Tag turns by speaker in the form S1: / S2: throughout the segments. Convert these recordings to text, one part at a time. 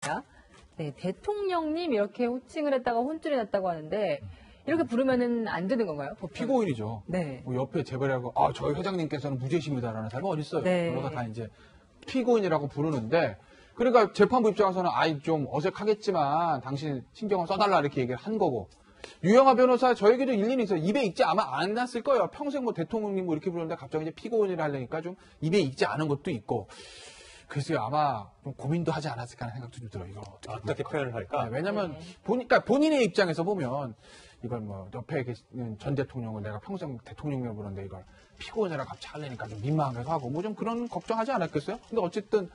S1: 있습니다. 네, 대통령님 이렇게 호칭을 했다가 혼쭐이 났다고 하는데 이렇게 부르면은 안 되는 건가요?
S2: 피고인이죠.
S1: 네.
S2: 뭐 옆에 재벌이라고 저희 회장님께서는 무죄십니다라는 사람이 어디 있어요?
S1: 네.
S2: 그러가 다 이제 피고인이라고 부르는데 그러니까 재판부 입장에서는 좀 어색하겠지만 당신 신경을 써달라 이렇게 얘기를 한 거고 유영하 변호사 저에게도 일리는 있어요. 입에 익지 아마 안 났을 거예요. 평생 뭐 대통령님 뭐 이렇게 부르는데 갑자기 이제 피고인이라 하려니까 좀 입에 익지 않은 것도 있고 그래서 아마 좀 고민도 하지 않았을까 하는 생각도 좀 들어요. 이거
S3: 어떻게 표현을 할까?
S2: 네, 왜냐면 그러니까 본인의 입장에서 보면 이걸 뭐 옆에 계시는 전 대통령을 내가 평생 대통령이라고 부르는데 이걸 피고인이라고 갑자기 하려니까 좀 민망하기도 하고 뭐 좀 그런 걱정하지 않았겠어요? 근데 어쨌든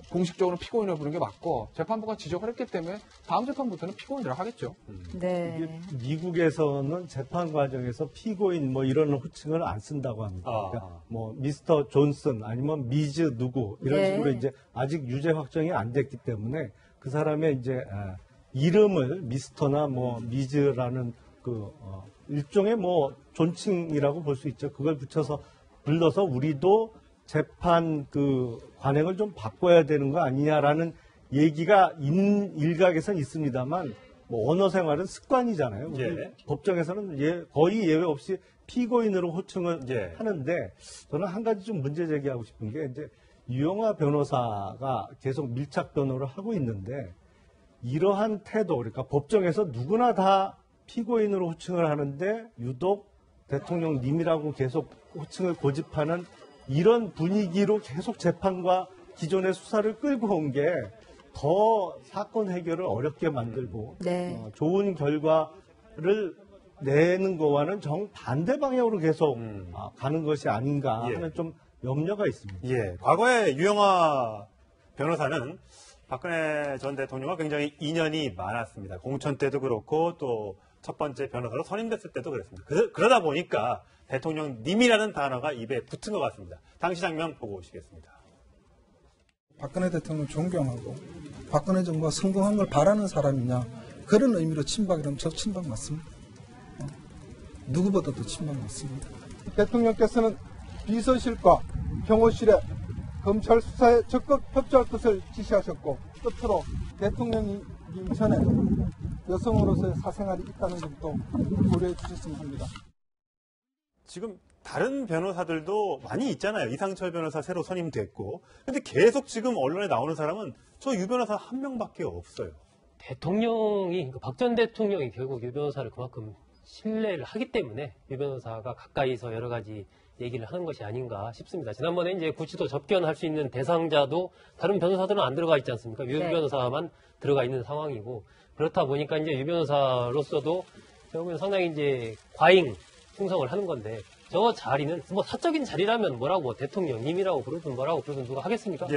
S2: 공식적으로 피고인으로 부르는 게 맞고 재판부가 지적을 했기 때문에 다음 재판부터는 피고인이라고 하겠죠.
S1: 네.
S4: 미국에서는 재판 과정에서 피고인 뭐 이런 호칭을 안 쓴다고 합니다. 그러니까 뭐 미스터 존슨 아니면 미즈 누구 이런 식으로 이제 아직 유죄 확정이 안 됐기 때문에 그 사람의 이제 이름을 미스터나 뭐 미즈라는 일종의 뭐 존칭이라고 볼 수 있죠. 그걸 붙여서 불러서 우리도 재판 관행을 좀 바꿔야 되는 거 아니냐라는 얘기가 일각에선 있습니다만 뭐 언어 생활은 습관이잖아요. 법정에서는 거의 예외 없이 피고인으로 호칭을 하는데 저는 한 가지 좀 문제 제기하고 싶은 게 이제 유영하 변호사가 계속 밀착 변호를 하고 있는데 이러한 태도 그러니까 법정에서 누구나 다 피고인으로 호칭을 하는데 유독 대통령님이라고 계속 호칭을 고집하는 이런 분위기로 계속 재판과 기존의 수사를 끌고 온 게 더 사건 해결을 어렵게 만들고 좋은 결과를 내는 거와는 정반대 방향으로 계속 가는 것이 아닌가 하는 좀 염려가 있습니다.
S3: 과거에 유영하 변호사는 박근혜 전 대통령과 굉장히 인연이 많았습니다. 공천 때도 그렇고 또 첫 번째 변호사로 선임됐을 때도 그랬습니다. 그러다 보니까 대통령님이라는 단어가 입에 붙은 것 같습니다. 당시 장면 보고 오시겠습니다.
S5: 박근혜 대통령 존경하고 박근혜 정부가 성공한 걸 바라는 사람이냐 그런 의미로 친박이라면 저 친박 맞습니다. 누구보다도 친박 맞습니다. 대통령께서는 비서실과 경호실에 검찰 수사에 적극 협조할 것을 지시하셨고 끝으로 대통령님 전에 여성으로서의 사생활이 있다는 점도 고려해 주셨으면 합니다.
S3: 지금 다른 변호사들도 많이 있잖아요. 이상철 변호사 새로 선임됐고. 근데 계속 지금 언론에 나오는 사람은 저 유 변호사 한 명밖에 없어요.
S6: 대통령이, 박 전 대통령이 결국 유 변호사를 그만큼 신뢰를 하기 때문에 유 변호사가 가까이서 여러 가지 얘기를 하는 것이 아닌가 싶습니다. 지난번에 이제 구치소 접견할 수 있는 대상자도 다른 변호사들은 안 들어가 있지 않습니까? 유 변호사만 들어가 있는 상황이고 그렇다 보니까 이제 유 변호사로서도 결국은 상당히 이제 과잉 충성을 하는 건데 저 자리는 뭐 사적인 자리라면 뭐라고 대통령님이라고 부르든 뭐라고 부르든 누가 하겠습니까?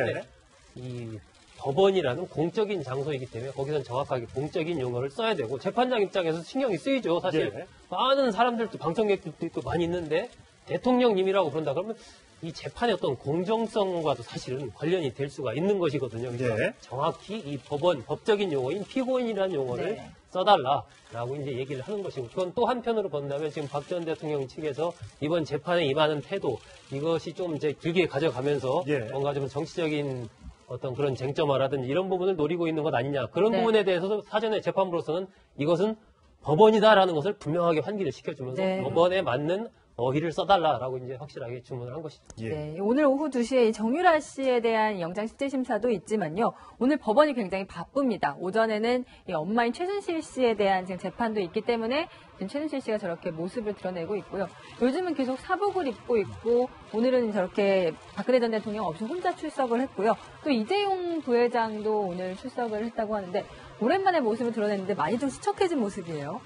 S6: 이 법원이라는 공적인 장소이기 때문에 거기서는 정확하게 공적인 용어를 써야 되고 재판장 입장에서 신경이 쓰이죠. 사실 많은 사람들도 방청객들도 있고 많이 있는데 대통령님이라고 부른다 그러면 이 재판의 어떤 공정성과도 사실은 관련이 될 수가 있는 것이거든요. 그래서 정확히 이 법적인 용어인 피고인이라는 용어를 써달라라고 이제 얘기를 하는 것이고 그건 또 한편으로 본다면 지금 박 전 대통령 측에서 이번 재판에 임하는 태도 이것이 좀 이제 길게 가져가면서 뭔가 좀 정치적인 어떤 그런 쟁점화라든지 이런 부분을 노리고 있는 것 아니냐 그런 부분에 대해서도 사전에 재판부로서는 이것은 법원이다라는 것을 분명하게 환기를 시켜주면서 법원에 맞는 어휘를 써달라라고 이제 확실하게 주문을 한 것이죠.
S1: 네, 오늘 오후 2시에 정유라 씨에 대한 영장실질심사도 있지만요. 오늘 법원이 굉장히 바쁩니다. 오전에는 이 엄마인 최순실 씨에 대한 지금 재판도 있기 때문에 지금 최순실 씨가 저렇게 모습을 드러내고 있고요. 요즘은 계속 사복을 입고 있고 오늘은 저렇게 박근혜 전 대통령 없이 혼자 출석을 했고요. 또 이재용 부회장도 오늘 출석을 했다고 하는데 오랜만에 모습을 드러냈는데 많이 좀 수척해진 모습이에요.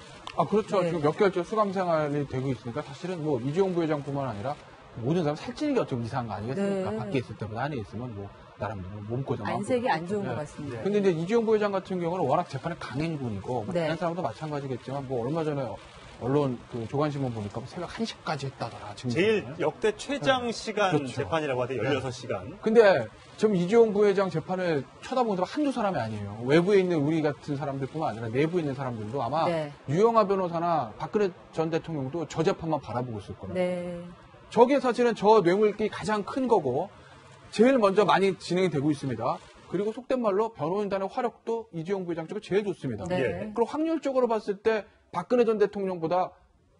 S2: 그렇죠. 지금 몇 개월째 수감 생활이 되고 있으니까 사실은 뭐 이재용 부회장뿐만 아니라 모든 사람 살찌는 게 좀 이상한 거 아니겠습니까? 밖에 있을 때보다 안에 있으면 뭐 나름 몸꼬도 많고.
S1: 안색이 안 좋은 것 같습니다.
S2: 근데 이제 이재용 부회장 같은 경우는 워낙 재판에 강행군이고 다른 사람도 마찬가지겠지만 뭐 얼마 전에 언론 조간신문 보니까 새벽 1시까지 했다더라.
S3: 제일 역대 최장 시간 재판이라고 하대 16시간.
S2: 근데 지금 이재용 부회장 재판을 쳐다보는 사람 한두 사람이 아니에요. 외부에 있는 우리 같은 사람들뿐만 아니라 내부에 있는 사람들도 아마 유영하 변호사나 박근혜 전 대통령도 저 재판만 바라보고 있을 거예요. 저게 사실은 저 뇌물기 가장 큰 거고 제일 먼저 많이 진행이 되고 있습니다. 그리고 속된 말로 변호인단의 화력도 이재용 부회장 쪽이 제일 좋습니다.
S1: 네.
S2: 그리고 확률적으로 봤을 때 박근혜 전 대통령보다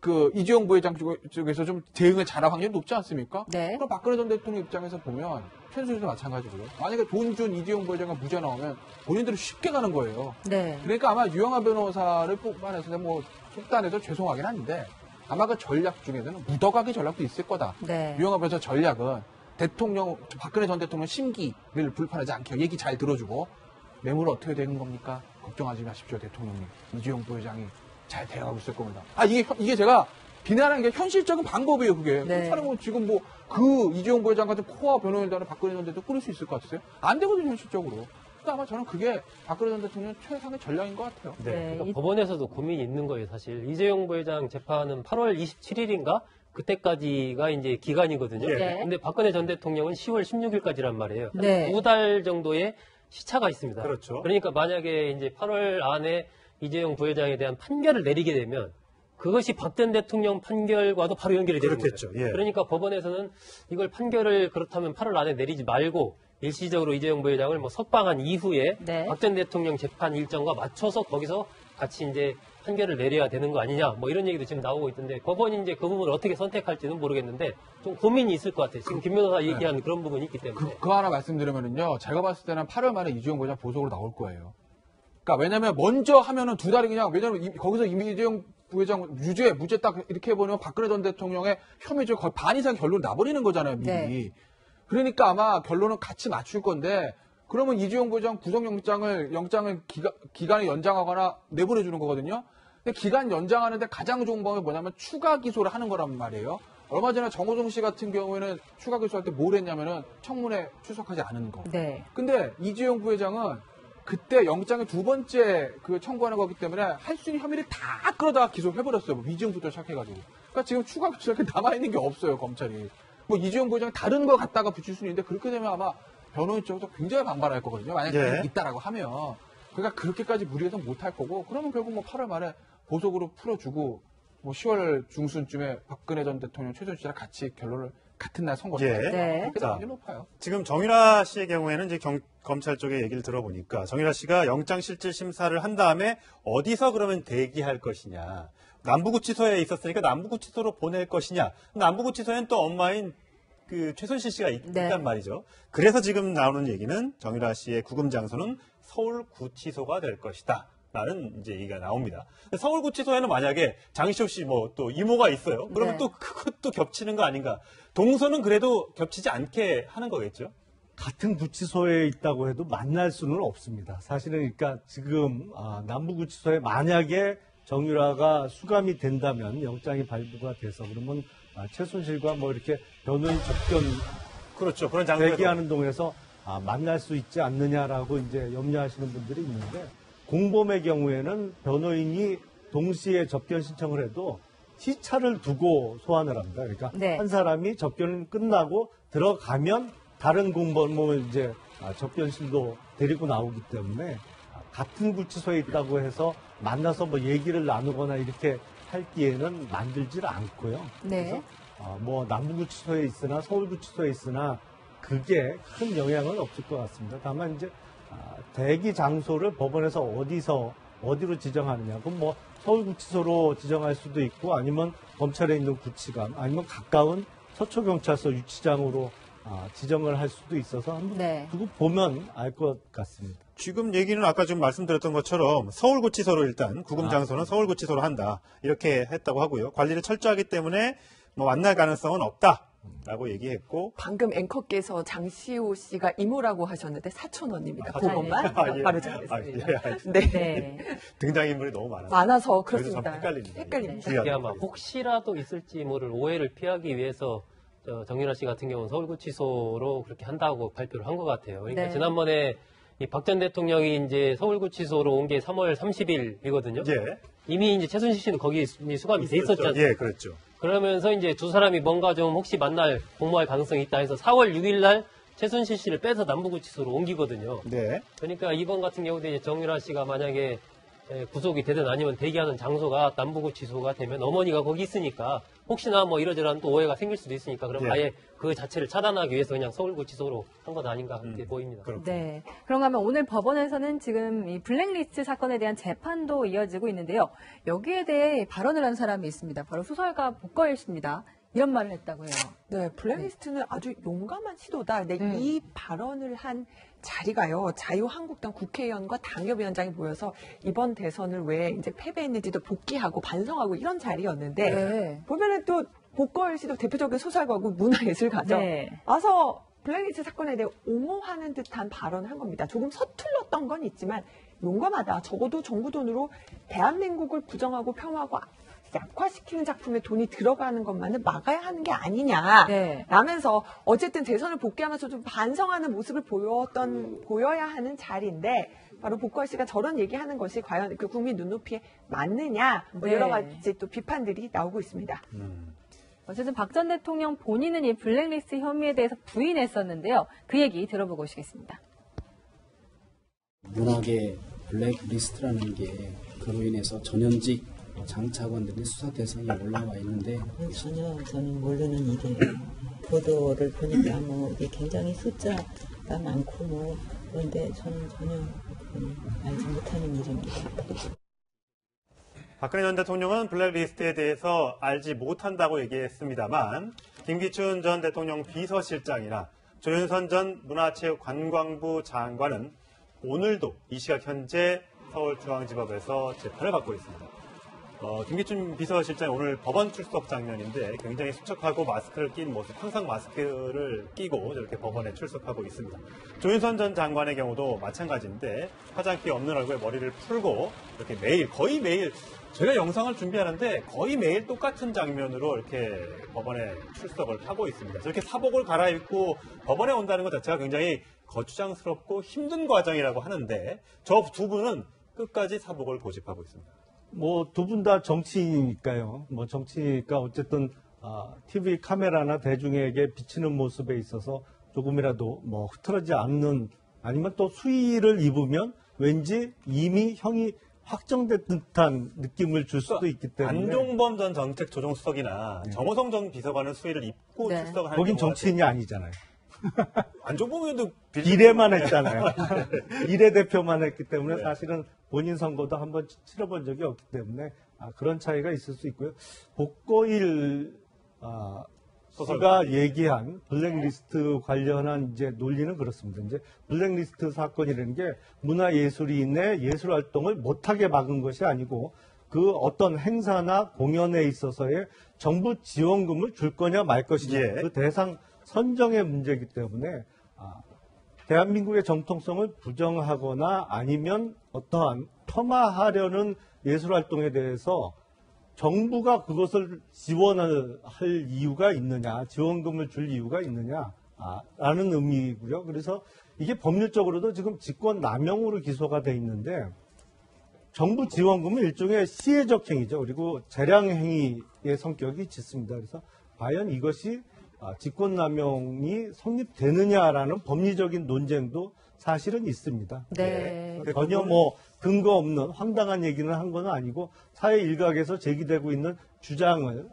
S2: 그 이재용 부회장 쪽에서 좀 대응을 잘할 확률이 높지 않습니까?
S1: 네.
S2: 그럼 박근혜 전 대통령 입장에서 보면 최순실도 마찬가지고요. 만약에 돈 준 이재용 부회장과 무죄 나오면 본인들이 쉽게 가는 거예요.
S1: 네.
S2: 그러니까 아마 유영하 변호사를 뽑아내서 뭐 속단해서 죄송하긴 한데 아마 그 전략 중에서는 묻어가기 전략도 있을 거다.
S1: 네.
S2: 유영하 변호사 전략은 박근혜 전 대통령 심기를 불편하지 않게 얘기 잘 들어주고 매물 어떻게 되는 겁니까? 걱정하지 마십시오, 대통령님. 이재용 부회장이 잘 대응하고 있을 겁니다. 이게 제가 비난하는 게 현실적인 방법이에요, 그게.
S1: 네.
S2: 사람은 지금 뭐 그 이재용 부회장 같은 코어 변호인단을 박근혜 전 대통령 꾸릴 수 있을 것 같으세요? 안 되거든요, 현실적으로. 그러니까 아마 저는 그게 박근혜 전 대통령 최상의 전략인 것 같아요.
S1: 네.
S6: 그러니까 법원에서도 고민이 있는 거예요, 사실. 이재용 부회장 재판은 8월 27일인가? 그때까지가 이제 기간이거든요.
S1: 네.
S6: 근데 박근혜 전 대통령은 10월 16일까지란 말이에요.
S1: 네.
S6: 2달 정도의 시차가 있습니다.
S3: 그렇죠.
S6: 그러니까 만약에 이제 8월 안에 이재용 부회장에 대한 판결을 내리게 되면 그것이 박 전 대통령 판결과도 바로 연결이 되는
S3: 그렇겠죠.
S6: 거예요.
S3: 예.
S6: 그러니까 법원에서는 이걸 판결을 그렇다면 8월 안에 내리지 말고 일시적으로 이재용 부회장을 뭐 석방한 이후에
S1: 네.
S6: 박 전 대통령 재판 일정과 맞춰서 거기서 같이 이제 판결을 내려야 되는 거 아니냐 뭐 이런 얘기도 지금 나오고 있던데 법원이 이제 그 부분을 어떻게 선택할지는 모르겠는데 좀 고민이 있을 것 같아요. 지금 김 변호사 얘기한 그런 부분이 있기 때문에.
S2: 그거 하나 말씀드리면요. 제가 봤을 때는 8월 말에 이재용 부회장 보석으로 나올 거예요. 그러니까 왜냐면 먼저 하면은 두 달이 그냥 왜냐면 거기서 이미 이재용 부회장 유죄, 무죄 딱 이렇게 해버리면 박근혜 전 대통령의 혐의죠. 거의 반 이상 결론 나버리는 거잖아요, 미리.
S1: 네.
S2: 그러니까 아마 결론은 같이 맞출 건데 그러면 이재용 부회장 구속영장을 기간을 연장하거나 내보내주는 거거든요. 근데 기간 연장하는데 가장 좋은 방법이 뭐냐면 추가 기소를 하는 거란 말이에요. 얼마 전에 정호성 씨 같은 경우에는 추가 기소할 때 뭘 했냐면은 청문회 출석하지 않은 거.
S1: 네.
S2: 근데 이재용 부회장은 그때 영장의 두 번째 그 청구하는 거기 때문에 할 수 있는 혐의를 다 끌어다가 기소해버렸어요. 뭐 위증부터 시작해가지고. 그러니까 지금 추가 기소할 게 남아있는 게 없어요, 검찰이. 뭐 이재용 부회장 다른 거 갖다가 붙일 수는 있는데 그렇게 되면 아마 변호인 쪽에서 굉장히 반발할 거거든요. 만약에
S3: 예.
S2: 있다라고 하면. 그러니까 그렇게까지 무리해서 못할 거고 그러면 결국 뭐 8월 말에 보석으로 풀어주고 뭐 10월 중순쯤에 박근혜 전 대통령 최순실이랑 같이 결론을 같은 날 선고를
S3: 예.
S2: 해요.
S1: 네.
S2: 그렇게
S3: 자.
S2: 나오기 높아요.
S3: 지금 정유라 씨의 경우에는 이제 검찰 쪽의 얘기를 들어보니까 정유라 씨가 영장실질심사를 한 다음에 어디서 그러면 대기할 것이냐. 남부구치소에 있었으니까 남부구치소로 보낼 것이냐. 남부구치소에는 또 엄마인 그 최순실 씨가 있단 말이죠. 그래서 지금 나오는 얘기는 정유라 씨의 구금 장소는 서울구치소가 될 것이다. 라는 이제 얘기가 나옵니다. 서울구치소에는 만약에 장시호 씨 뭐 또 이모가 있어요. 그러면
S1: 네.
S3: 또 그것도 겹치는 거 아닌가. 동서는 그래도 겹치지 않게 하는 거겠죠.
S4: 같은 구치소에 있다고 해도 만날 수는 없습니다. 사실은 그러니까 지금 남부구치소에 만약에 정유라가 수감이 된다면 영장이 발부가 돼서 그러면 최순실과 뭐 이렇게 변호인 접견
S3: 그렇죠. 그런 장소에
S4: 대기하는 동에서 만날 수 있지 않느냐라고 이제 염려하시는 분들이 있는데 공범의 경우에는 변호인이 동시에 접견 신청을 해도 시차를 두고 소환을 합니다. 그러니까
S1: 네.
S4: 한 사람이 접견 끝나고 들어가면 다른 공범을 이제 접견실로 데리고 나오기 때문에 같은 구치소에 있다고 해서 만나서 뭐 얘기를 나누거나 이렇게 할 기회는 만들질 않고요.
S1: 네.
S4: 그래서 뭐 남부구치소에 있으나 서울구치소에 있으나 그게 큰 영향은 없을 것 같습니다. 다만 이제 대기 장소를 법원에서 어디로 지정하느냐. 그럼 뭐 서울구치소로 지정할 수도 있고 아니면 검찰에 있는 구치관 아니면 가까운 서초경찰서 유치장으로 지정을 할 수도 있어서 한번
S1: 네.
S4: 두고 보면 알 것 같습니다.
S3: 지금 얘기는 아까 좀 말씀드렸던 것처럼 서울구치소로 일단 구금 장소는 서울구치소로 한다. 이렇게 했다고 하고요. 관리를 철저하기 때문에 뭐 만날 가능성은 없다라고 얘기했고
S7: 방금 앵커께서 장시호 씨가 이모라고 하셨는데 사촌 언니입니다.
S3: 사촌
S7: 그것만
S3: 예.
S7: 바로 정했습니다.
S3: 알겠습니다.
S7: 네.
S1: 네.
S3: 등장인물이 너무 많아서.
S7: 많아서
S3: 그래서 참
S7: 그렇습니다.
S3: 헷갈립니다.
S6: 이게 아마 혹시라도 있을지 모를 오해를 피하기 위해서 정유라 씨 같은 경우는 서울구치소로 그렇게 한다고 발표를 한 것 같아요. 그러니까
S1: 네.
S6: 지난번에 박 전 대통령이 이제 서울구치소로 온 게 3월 30일이거든요.
S3: 예.
S6: 이미 이제 최순실 씨는 거기 수감이 돼 있었지 않습니까?
S3: 예, 그렇죠.
S6: 그러면서 이제 두 사람이 뭔가 좀 혹시 공모할 가능성이 있다 해서 4월 6일 날 최순실 씨를 빼서 남부구치소로 옮기거든요.
S3: 네.
S6: 그러니까 이번 같은 경우도 이제 정유라 씨가 만약에 구속이 되든 아니면 대기하는 장소가 남부구치소가 되면 어머니가 거기 있으니까 혹시나 뭐 이러저러한 또 오해가 생길 수도 있으니까 그럼
S3: 예.
S6: 아예 그 자체를 차단하기 위해서 그냥 서울구치소로 한 것 아닌가 그렇게 보입니다.
S1: 네. 그런가 하면 오늘 법원에서는 지금 이 블랙리스트 사건에 대한 재판도 이어지고 있는데요. 여기에 대해 발언을 한 사람이 있습니다. 바로 소설가 복거일 씨입니다. 이런 말을 했다고 해요.
S7: 네, 블랙리스트는 아주 용감한 시도다. 근데 이 발언을 한 자리가요, 자유한국당 국회의원과 당협위원장이 모여서 이번 대선을 왜 이제 패배했는지도 복귀하고 반성하고 이런 자리였는데,
S1: 네.
S7: 보면은 또 복거일 씨도 대표적인 소설가고 문화예술가죠.
S1: 네.
S7: 와서 블랙리스트 사건에 대해 옹호하는 듯한 발언을 한 겁니다. 조금 서툴렀던 건 있지만 용감하다. 적어도 정부 돈으로 대한민국을 부정하고 폄하하고 약화시키는 작품에 돈이 들어가는 것만은 막아야 하는 게 아니냐.
S1: 네.
S7: 라면서 어쨌든 대선을 복귀하면서 좀 반성하는 모습을 보여야 하는 자리인데 바로 복걸 씨가 저런 얘기하는 것이 과연 그 국민 눈높이에 맞느냐. 뭐
S1: 네.
S7: 여러 가지 또 비판들이 나오고 있습니다.
S1: 어쨌든 박 전 대통령 본인은 이 블랙리스트 혐의에 대해서 부인했었는데요. 그 얘기 들어보고 오시겠습니다.
S8: 문학의 블랙리스트라는 게 그로 인해서 전현직 장차관들이 수사 대상에 올라와 있는데
S9: 전혀 저는 모르는 일이에요. 보도를 보니까 뭐 이게 굉장히 숫자가 많고 뭐 그런데 저는 전혀 알지 못하는 일입니다.
S3: 박근혜 전 대통령은 블랙리스트에 대해서 알지 못한다고 얘기했습니다만 김기춘 전 대통령 비서실장이나 조윤선 전 문화체육관광부 장관은 오늘도 이 시각 현재 서울중앙지법에서 재판을 받고 있습니다. 김기춘 비서실장이 오늘 법원 출석 장면인데 굉장히 수척하고 마스크를 낀 모습, 항상 마스크를 끼고 저렇게 법원에 출석하고 있습니다. 조윤선 전 장관의 경우도 마찬가지인데 화장기 없는 얼굴에 머리를 풀고 이렇게 매일, 거의 매일 제가 영상을 준비하는데 거의 매일 똑같은 장면으로 이렇게 법원에 출석을 하고 있습니다. 저렇게 사복을 갈아입고 법원에 온다는 것 자체가 굉장히 거추장스럽고 힘든 과정이라고 하는데 저 두 분은 끝까지 사복을 고집하고 있습니다.
S4: 뭐 두 분 다 정치인이니까요. 뭐 정치니까 어쨌든 TV 카메라나 대중에게 비치는 모습에 있어서 조금이라도 뭐 흐트러지지 않는 아니면 또 수위를 입으면 왠지 이미 형이 확정된 듯한 느낌을 줄 수도 있기 때문에
S3: 안종범 전 정책조정수석이나 정호성 전 비서관은 수위를 입고
S1: 네.
S3: 출석을 하는
S4: 거긴
S3: 경우가
S4: 정치인이 아니잖아요.
S3: 안종범 의원도
S4: 비례만 했잖아요. 비례 대표만 했기 때문에
S3: 네.
S4: 사실은 본인 선거도 한번 치러본 적이 없기 때문에 그런 차이가 있을 수 있고요. 복거일 씨가 얘기한 블랙리스트 관련한 이제 논리는 그렇습니다. 이제 블랙리스트 사건이라는 게 문화예술인의 예술 활동을 못하게 막은 것이 아니고 그 어떤 행사나 공연에 있어서의 정부 지원금을 줄 거냐 말 것이냐
S3: 예.
S4: 그 대상 선정의 문제이기 때문에 대한민국의 정통성을 부정하거나 아니면 어떠한 폄하하려는 예술활동에 대해서 정부가 그것을 지원을 할 이유가 있느냐, 지원금을 줄 이유가 있느냐, 라는 의미이고요. 그래서 이게 법률적으로도 지금 직권남용으로 기소가 돼 있는데 정부 지원금은 일종의 시혜적 행위죠. 그리고 재량행위의 성격이 짙습니다. 그래서 과연 이것이 직권남용이 성립되느냐라는 법리적인 논쟁도 사실은 있습니다.
S1: 네.
S4: 전혀 뭐 근거 없는 황당한 얘기는 한 건 아니고 사회 일각에서 제기되고 있는 주장을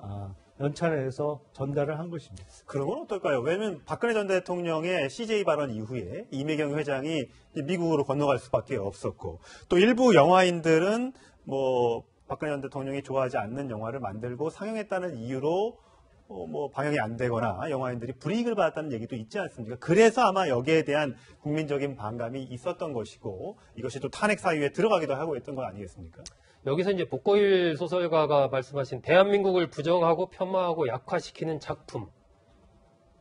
S4: 연찬해서 전달을 한 것입니다.
S3: 그런 건 어떨까요? 왜냐하면 박근혜 전 대통령의 CJ 발언 이후에 이매경 회장이 미국으로 건너갈 수밖에 없었고 또 일부 영화인들은 뭐 박근혜 전 대통령이 좋아하지 않는 영화를 만들고 상영했다는 이유로 뭐 방영이 안 되거나 영화인들이 불이익을 받았다는 얘기도 있지 않습니까? 그래서 아마 여기에 대한 국민적인 반감이 있었던 것이고 이것이 또 탄핵 사유에 들어가기도 하고 했던 건 아니겠습니까?
S6: 여기서 이제 복거일 소설가가 말씀하신 대한민국을 부정하고 폄하하고 약화시키는 작품.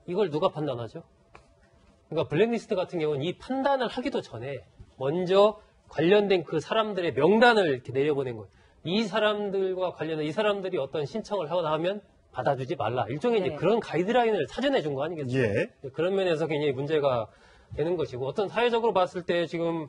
S6: 이걸 누가 판단하죠? 그러니까 블랙리스트 같은 경우는 이 판단을 하기도 전에 먼저 관련된 그 사람들의 명단을 이렇게 내려보낸 거예요. 이 사람들과 관련해 이 사람들이 어떤 신청을 하거나 하면 받아주지 말라. 일종의 이제 그런 가이드라인을 사전해 준 거 아니겠습니까?
S3: 예.
S6: 그런 면에서 굉장히 문제가 되는 것이고 어떤 사회적으로 봤을 때 지금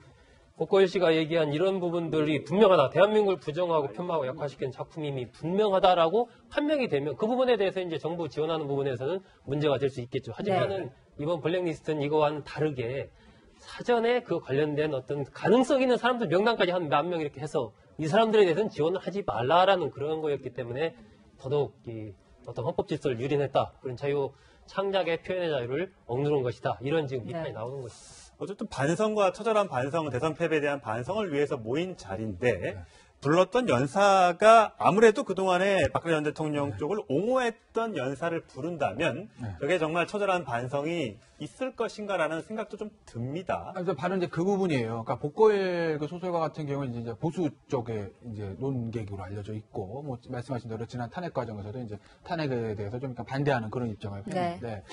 S6: 복거일 씨가 얘기한 이런 부분들이 분명하다. 대한민국을 부정하고 폄하하고 약화시키는 작품임이 분명하다라고 판명이 되면 그 부분에 대해서 이제 정부 지원하는 부분에서는 문제가 될 수 있겠죠. 하지만은 이번 블랙리스트는 이거와는 다르게 사전에 그 관련된 어떤 가능성 있는 사람들 명단까지 한 몇 명 이렇게 해서 이 사람들에 대해서는 지원을 하지 말라라는 그런 거였기 때문에 더더욱 이 어떤 헌법 질서를 유린했다. 그런 자유 창작의 표현의 자유를 억누른 것이다. 이런 지금 비판이 나오는 것입니다.
S3: 어쨌든 반성과 처절한 반성, 대선 패배에 대한 반성을 위해서 모인 자리인데 불렀던 연사가 아무래도 그동안에 박근혜 전 대통령 쪽을 옹호했던 연사를 부른다면 그게 정말 처절한 반성이 있을 것인가라는 생각도 좀 듭니다.
S2: 그래서 바로 이제 그 부분이에요. 그러니까 복고일 그 소설가 같은 경우는 이제 보수 쪽에 이제 논객으로 알려져 있고, 뭐 말씀하신 대로 지난 탄핵 과정에서도 이제 탄핵에 대해서 좀 약간 반대하는 그런 입장을 폈는데.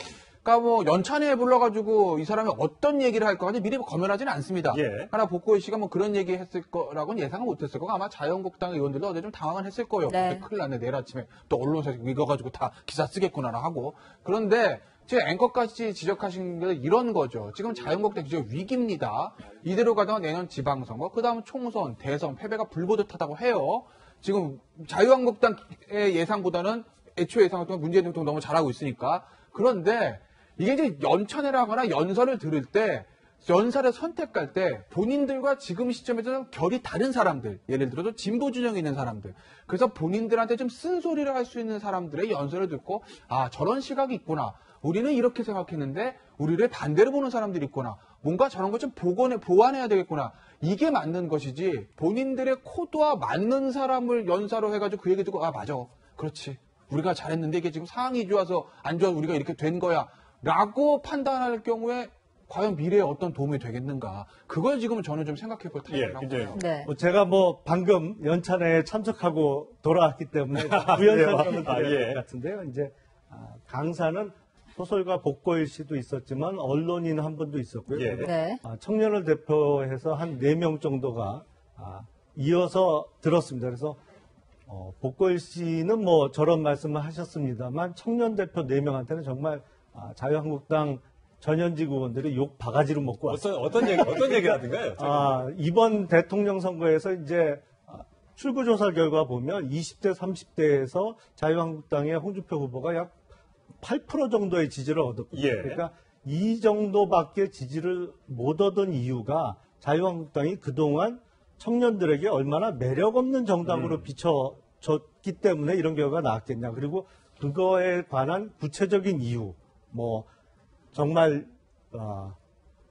S2: 그러니까 뭐 연찬회에 불러가지고 이 사람이 어떤 얘기를 할 거까지 미리 검열하지는 않습니다. 하나 복고일 씨가 뭐 그런 얘기 했을 거라고는 예상은 못했을 거고 아마 자유한국당 의원들도 어제 좀 당황은 했을 거예요. 큰일 났네. 내일 아침에 또 언론사에 이거 가지고 다 기사 쓰겠구나 하고. 그런데 지금 앵커까지 지적하신 게 이런 거죠. 지금 자유한국당 지금 위기입니다. 이대로 가다가 내년 지방선거, 그 다음 총선, 대선, 패배가 불보듯하다고 해요. 지금 자유한국당의 예상보다는 애초에 예상했던 문재인 대통령 너무 잘하고 있으니까. 그런데 이게 이제 연찬회를 하거나 연설을 들을 때, 연설을 선택할 때 본인들과 지금 시점에서 결이 다른 사람들, 예를 들어서 진보 진영에 있는 사람들, 그래서 본인들한테 좀 쓴소리를 할 수 있는 사람들의 연설을 듣고 아 저런 시각이 있구나, 우리는 이렇게 생각했는데 우리를 반대로 보는 사람들이 있구나, 뭔가 저런 것 좀 보완해야 되겠구나, 이게 맞는 것이지 본인들의 코드와 맞는 사람을 연사로 해가지고 그 얘기 듣고 아 맞아, 그렇지, 우리가 잘했는데 이게 지금 상황이 좋아서 안 좋아서 우리가 이렇게 된 거야 라고 판단할 경우에 과연 미래에 어떤 도움이 되겠는가, 그걸 지금 저는 좀 생각해 볼 타입이라고 봐요.
S4: 제가 뭐 방금 연찬회에 참석하고 돌아왔기 때문에 부연 설명을 드릴 것 같은데요. 이제 강사는 소설가 복고일 씨도 있었지만 언론인 한 분도 있었고요. 청년을 대표해서 한 4명 정도가 이어서 들었습니다. 그래서 복고일 씨는 뭐 저런 말씀을 하셨습니다만 청년 대표 4명한테는 정말 자유한국당 전현직 의원들이 욕 바가지로 먹고 왔어요.
S3: 어떤 얘기 하던가요?
S4: 이번 대통령 선거에서 이제 출구조사 결과 보면 20대, 30대에서 자유한국당의 홍준표 후보가 약 8% 정도의 지지를 얻었거든요. 그러니까 이 정도밖에 지지를 못 얻은 이유가 자유한국당이 그동안 청년들에게 얼마나 매력 없는 정당으로 비춰졌기 때문에 이런 결과가 나왔겠냐. 그리고 그거에 관한 구체적인 이유, 뭐 정말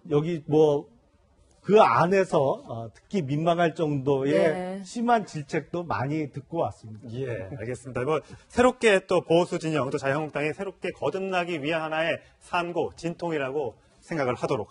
S4: 여기 뭐 그 안에서 특히 민망할 정도의 심한 질책도 많이 듣고 왔습니다.
S3: 알겠습니다. 뭐 새롭게 또 보수 진영 또 자유한국당이 새롭게 거듭나기 위한 하나의 산고 진통이라고 생각을 하도록